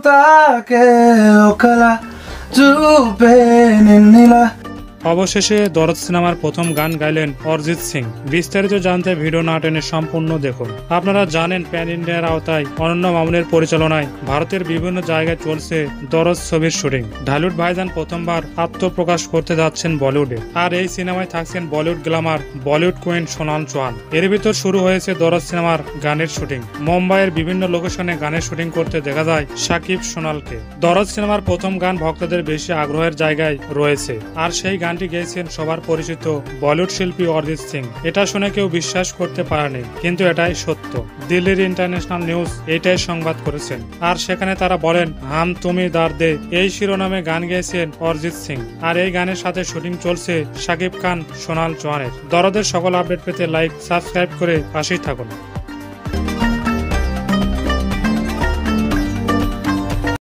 তাকে ওকালা চুপে নিলা। অবশেষে দরদ সিনেমার প্রথম গান গাইলেন অরিজিৎ সিং। বিস্তারিত জানতে ভিডিও না টেনে সম্পূর্ণ দেখুন। আপনারা জানেন প্যান ইন্ডিয়ার আওতায় অনন্য মামুনের পরিচালনায় ভারতের বিভিন্ন জায়গায় চলছে দরদ ছবির শুটিং। ঢালিউড ভাইজান প্রথমবার আত্মপ্রকাশ করতে যাচ্ছেন বলিউডে, আর এই সিনেমায় থাকছেন বলিউড গ্ল্যামার বলিউড কুইন সোনাল চৌহান। এর ভিতর শুরু হয়েছে দরদ সিনেমার গানের শুটিং। মুম্বাইয়ের বিভিন্ন লোকেশনে গানের শুটিং করতে দেখা যায় সাকিব সোনালকে। দরদ সিনেমার প্রথম গান ভক্তদের বেশি আগ্রহের জায়গায় রয়েছে, আর সেই গানটি গেয়েছেন সবার পরিচিত বলিউড শিল্পী অরিজিৎ সিং। এটা শুনে কেউ বিশ্বাস করতে পারেনি, কিন্তু এটাই সত্য। দিল্লির ইন্টারন্যাশনাল নিউজ এটাই সংবাদ করেছেন, আর সেখানে তারা বলেন হাম তুমি দার্দে এই শিরোনামে গান গেয়েছেন অরিজিৎ সিং। আর এই গানের সাথে শুটিং চলছে শাকিব খান সোনাল চৌহানের। দরদের সকল আপডেট পেতে লাইক সাবস্ক্রাইব করে পাশেই থাকুন।